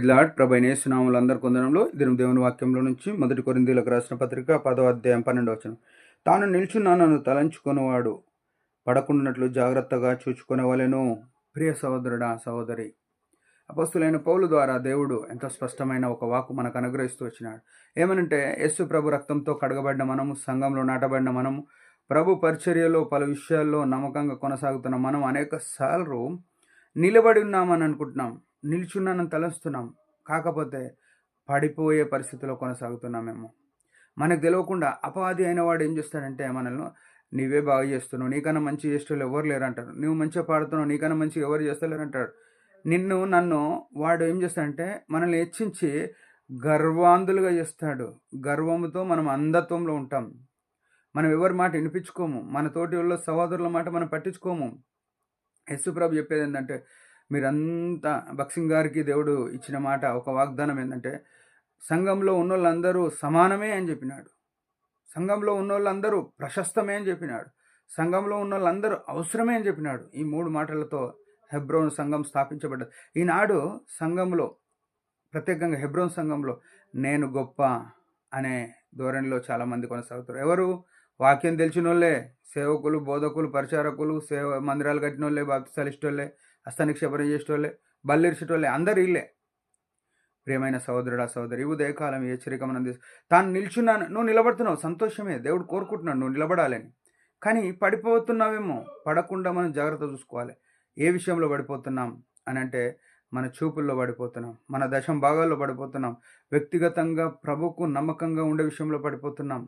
Lord. ప్రభు యేసునామములో అందరి కొందనంలో దేవుని వాక్యంలో నుంచి 1 కొరింథీయులకు రాసిన పత్రిక 10వ అధ్యాయం 12వ వచనం. తాను నిల్చున్నానను తలంచుకొనువాడు పడకుండానట్లు జాగ్రత్తగా చూచుకొనవలెను. ప్రియ సహోదరుడా, సహోదరి, అపొస్తలుడైన పౌలు ద్వారా దేవుడు ఎంతో స్పష్టమైన ఒక వాక్కు మనకు అనుగ్రహిస్తూ వచ్చినాడు. ఏమనంటే, యేసు ప్రభు రక్తంతో కడగబడిన మనము, సంఘంలో నాటబడిన మనము, ప్రభు పరిచర్యలో పలు విషయాల్లో నమ్మకంగా కొనసాగుతున్న మనం అనేక సార్లు నిలబడి ఉన్నామని అనుకుంటున్నాం, నిల్చున్నానని తలస్తున్నాం. కాకపోతే పడిపోయే పరిస్థితిలో కొనసాగుతున్నామేమో. మనకు తెలియకుండా అపవాది అయిన వాడు ఏం చేస్తాడంటే, మనల్ని నీవే బాగా చేస్తున్నావు, నీకన్నా మంచి చేసేవాళ్ళు ఎవరు లేరు అంటారు. నువ్వు మంచిగా పాడుతున్నావు, నీకన్నా మంచిగా ఎవరు చేస్తలేరు అంటాడు. నన్ను వాడు ఏం చేస్తాడంటే, మనల్ని హెచ్చించి గర్వాంధులుగా చేస్తాడు. గర్వంతో మనం అంధత్వంలో ఉంటాం. మనం ఎవరి మాట వినిపించుకోము, మన తోటి వాళ్ళ సహోదరుల మాట మనం పట్టించుకోము. యేసుప్రభు చెప్పేది ఏంటంటే, మీరంతా భక్సింగ్ గారికి దేవుడు ఇచ్చిన మాట, ఒక వాగ్దానం ఏంటంటే, సంఘంలో ఉన్నోళ్ళందరూ సమానమే అని చెప్పినాడు. సంఘంలో ఉన్నోళ్ళందరూ ప్రశస్తమే అని చెప్పినాడు. సంఘంలో ఉన్నోళ్ళందరూ అవసరమే అని చెప్పినాడు. ఈ 3 మాటలతో హెబ్రోన్ సంఘం స్థాపించబడ్డది. ఈనాడు సంఘంలో, ప్రత్యేకంగా హెబ్రోన్ సంఘంలో నేను గొప్ప అనే ధోరణిలో చాలామంది కొనసాగుతారు. ఎవరు? వాక్యం తెలిసిన వాళ్ళే, సేవకులు, బోధకులు, పరిచారకులు, మందిరాలు కట్టిన వాళ్ళే, బాప్తిసాలు ఇష్టోళ్ళే, హస్తనిక్షేపణ చేసేటోళ్ళే, బల్లిరిచేటోళ్ళే, అందరు ఇల్లే. ప్రియమైన సహోదరుడా, సహోదరి, ఉదయకాలం హెచ్చరిక మనం తాను నిల్చున్నాను, నువ్వు నిలబడుతున్నావు, సంతోషమే, దేవుడు కోరుకుంటున్నాడు నువ్వు నిలబడాలని. కానీ పడిపోతున్నావేమో. పడకుండా మనం జాగ్రత్త చూసుకోవాలి. ఏ విషయంలో పడిపోతున్నాం అని అంటే, మన చూపుల్లో పడిపోతున్నాం, మన దశం భాగాల్లో పడిపోతున్నాం, వ్యక్తిగతంగా ప్రభువుకు నమ్మకంగా ఉండే విషయంలో పడిపోతున్నాం.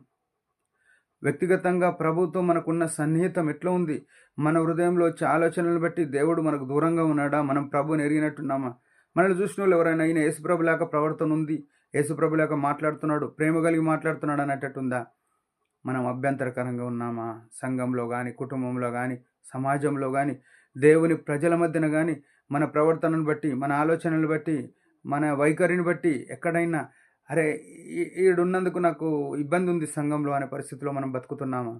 వ్యక్తిగతంగా ప్రభుతో మనకున్న సన్నిహితం ఎట్లా ఉంది? మన హృదయంలో వచ్చే ఆలోచనలను బట్టి దేవుడు మనకు దూరంగా ఉన్నాడా? మనం ప్రభుని ఎరిగినట్టున్నామా? మనల్ని చూసిన వాళ్ళు ఎవరైనా, ఈయన యేసుప్రభు లేక ప్రవర్తన ఉంది, యేసుప్రభు లేక మాట్లాడుతున్నాడు, ప్రేమ కలిగి మాట్లాడుతున్నాడు అనేటట్టుందా? మనం అభ్యంతరకరంగా ఉన్నామా? సంఘంలో కానీ, కుటుంబంలో కానీ, సమాజంలో కానీ, దేవుని ప్రజల మధ్యన కానీ, మన ప్రవర్తనను బట్టి, మన ఆలోచనలు బట్టి, మన వైఖరిని బట్టి ఎక్కడైనా అరే ఈడున్నందుకు నాకు ఇబ్బంది ఉంది సంఘంలో అనే పరిస్థితిలో మనం బతుకుతున్నామా?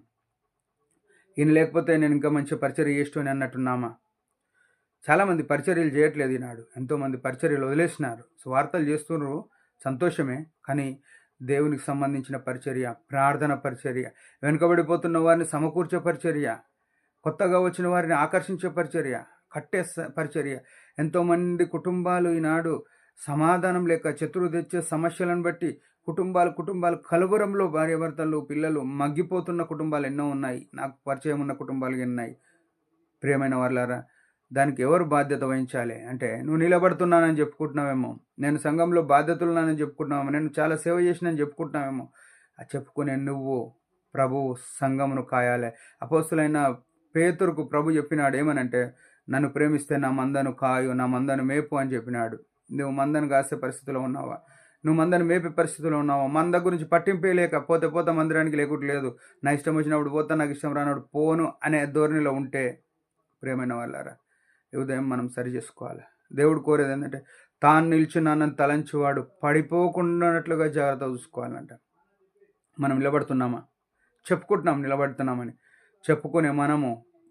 ఈయన లేకపోతే నేను ఇంకా మంచి పరిచర్య చేస్తూనే అన్నట్టున్నామా? చాలామంది పరిచర్యలు చేయట్లేదు ఈనాడు. ఎంతోమంది పరిచర్యలు వదిలేసినారు. వార్తలు చేస్తున్నారు, సంతోషమే. కానీ దేవునికి సంబంధించిన పరిచర్య, ప్రార్థన పరిచర్య, వెనుకబడిపోతున్న వారిని సమకూర్చే పరిచర్య, కొత్తగా వచ్చిన వారిని ఆకర్షించే పరిచర్య, కట్టే పరిచర్య. ఎంతోమంది కుటుంబాలు ఈనాడు సమాధానం లేక శత్రువు తెచ్చే సమస్యలను బట్టి కుటుంబాలు కలవరంలో, భార్యాభర్తలు, పిల్లలు మగ్గిపోతున్న కుటుంబాలు ఎన్నో ఉన్నాయి. నాకు పరిచయం ఉన్న కుటుంబాలు ఉన్నాయి. ప్రియమైన వాళ్ళారా, దానికి ఎవరు బాధ్యత వహించాలి అంటే, నువ్వు నిలబడుతున్నానని చెప్పుకుంటున్నావేమో, నేను సంఘంలో బాధ్యతలున్నానని చెప్పుకుంటున్నావేమో, నేను చాలా సేవ చేసినని చెప్పుకుంటున్నావేమో. చెప్పుకునే నువ్వు ప్రభు సంఘమును కాయాలి. అపోస్తలుడైన పేతురుకు ప్రభు చెప్పినాడు ఏమనంటే, నన్ను ప్రేమిస్తే నా మందను కాయు, నా మందను మేపు అని చెప్పినాడు. నువ్వు మందను కాసే పరిస్థితిలో ఉన్నావా? నువ్వు మందను మేపే పరిస్థితిలో ఉన్నావా? మంద గురించి పట్టింపే లేక పోతే మందిరానికి లేకుంటలేదు, నా ఇష్టం వచ్చినప్పుడు పోతా, నాకు ఇష్టం రానప్పుడు పోను అనే ధోరణిలో ఉంటే, ప్రియమైన వాళ్ళారా, ఉదయం మనం సరి చేసుకోవాలి. దేవుడు కోరేది ఏంటంటే, తాను నిల్చున్నానని తలంచువాడు పడిపోకుండానట్లుగా జాగ్రత్త చూసుకోవాలంట. మనం నిలబడుతున్నామా? చెప్పుకుంటున్నాం నిలబడుతున్నామని. చెప్పుకునే మనము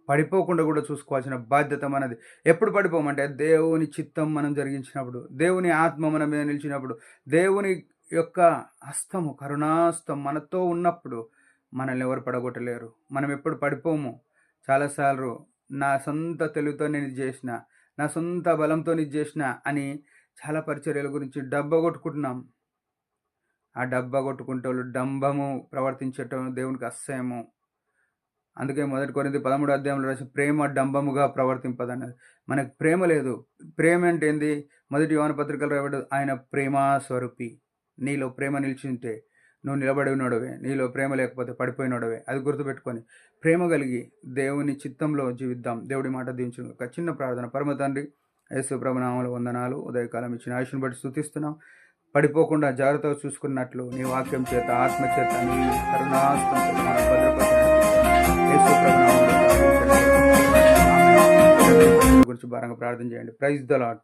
పడిపోకుండా కూడా చూసుకోవాల్సిన బాధ్యత మనది. ఎప్పుడు పడిపోమంటే, దేవుని చిత్తం మనం జరిగించినప్పుడు, దేవుని ఆత్మ మన మీద నిలిచినప్పుడు, దేవుని యొక్క హస్తము, కరుణాస్తం మనతో ఉన్నప్పుడు మనల్ని ఎవరు పడగొట్టలేరు. మనం ఎప్పుడు పడిపోము. చాలాసార్లు నా సొంత తెలివితో నేను ఇది చేసిన, నా సొంత బలంతో ఇది చేసిన అని చాలా పరిచర్యల గురించి డబ్బా కొట్టుకుంటున్నాం. ఆ డబ్బా కొట్టుకుంటే వాళ్ళు డంబము ప్రవర్తించటం దేవునికి అసహ్యము. అందుకే 1 కొరింథీ 13వ అధ్యాయంలో రాసి, ప్రేమ డంబముగా ప్రవర్తింపదన్నది. మనకు ప్రేమ లేదు. ప్రేమ అంటే ఏంది? 1 యోహాను పత్రికలో రాయబడ్డది, ఆయన ప్రేమా స్వరూపి. నీలో ప్రేమ నిలిచింటే నువ్వు నిలబడి ఉన్నోడవే, నీలో ప్రేమ లేకపోతే పడిపోయినోడవే. అది గుర్తుపెట్టుకొని ప్రేమ కలిగి దేవుని చిత్తంలో జీవిద్దాం. దేవుడి మాట దీవించును. ఒక చిన్న ప్రార్థన. పరమ తండ్రి, యేసు ప్రభు నామములో వందనాలు. ఉదయకాలం ఇచ్చిన ఆయుష్ను బట్టి స్తుతిస్తున్నాం. పడిపోకుండా జాగ్రత్తగా చూసుకున్నట్లు నీ వాక్యం చేత, ఆత్మ చేత, నీ కరుణాస్తం చేత మనం భద్రపరిచినట్లు యేసు ప్రభు నామములో ప్రార్థించండి. గురించి భారంగా ప్రార్థన చేయండి. Praise the lord.